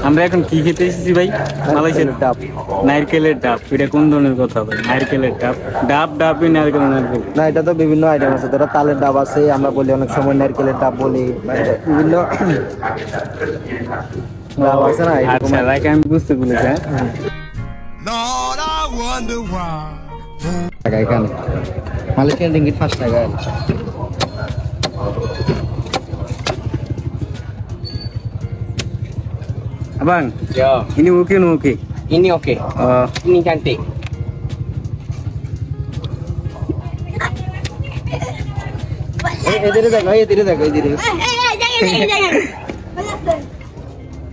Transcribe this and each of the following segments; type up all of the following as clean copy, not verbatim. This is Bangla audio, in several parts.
আমরা এখন কি খেতে এসেছি ভাই? মালয়েশিয়ার ডাব, নারকেলের ডাব। এটা কোন ধরনের কথা ভাই? নারকেলের ডাব, ডাব ডাবই নারকেল নারকেল না, এটা তো বিভিন্ন আইটেম আছে। ধরো তালের ডাব আছে, আমরা বলি অনেক সময় নারকেলের ডাব বলি, বিভিন্ন ডাব আছে না। আচ্ছা লাইক আমি বুঝতে পেরেছি। এখানে মালয়েশিয়ান রিঙ্গিট 5 টাকা। Abang, Ya, ini oke no oke. ini oke. Ini cantik. এদিকে দেখো, এদিকে দেখো, এদিকে।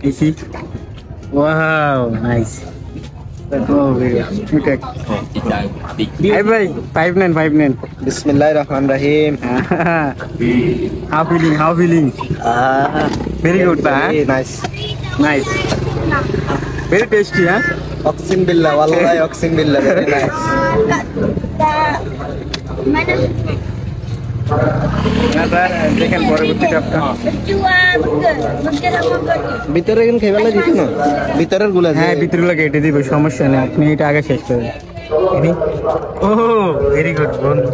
Isi. Wow, nice. Oh, very good. Hey bhai, 5959. বিসমিল্লাহির রহমানির রহিম। How feeling? How feeling? Very good, Very huh? nice. Nice. Very tasty, huh? অক্সিন বিল্লাহ, ওয়াল্লাহি অক্সিন বিল্লাহ, very nice. দেখেন পরবর্তী ডাবটা। ভিতরে কিন্তু খেয়ে দিত না, ভিতরের গুলা। হ্যাঁ, ভিতরগুলো কেটে দিব, সমস্যা নেই। আপনি এটা আগে শেষ করেন। ও ভেরি গুড বন্ধু।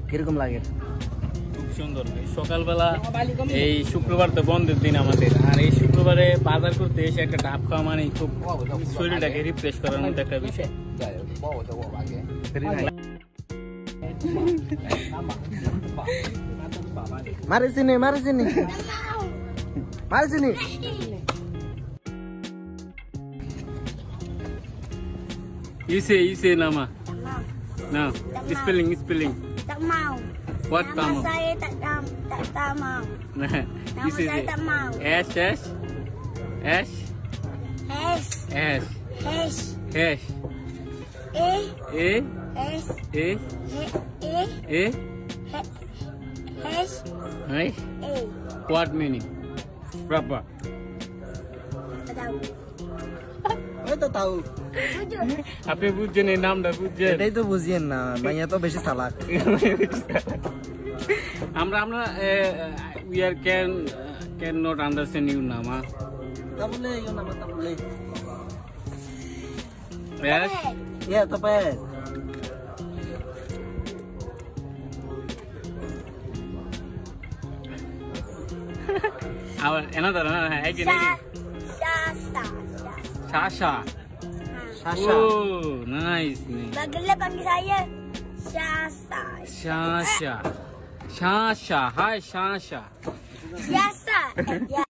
কিরকম লাগে? খুব সুন্দর। সকালবেলা এই শুক্রবার তো বন্ধের দিন আমাদের, আর এই শুক্রবারে বাজার করতে এসে একটা ডাব খাওয়া মানে খুব শরীরটাকে রিফ্রেশ করার মতো একটা বিষয়। মারিসিনি, মারিসিনি, মারিসিনি। Ise nama. Now, spelling. Tak mau. What Nama kamu? saya tak mau. Nama saya tak mau. S. H. E. S. E. H. Hai. E. What meaning? Berapa? Tak tahu. ওই তো তাও Jujur. আপনি বুঝছেন এই নামটা বুঝছেন? এটাই তো বুঝিয়েন না, মাইয়া তো বেশি চালাক। আমরা we are can not understand you nama. তা বলে ইও নাম তা বলে Yes. ইয়া তো pay Our another again. Sasa. Sasha. Oh, nice name. Bagelnya panggil saya Sasa. Sasha. Hi Sasha. Biasa. Ya.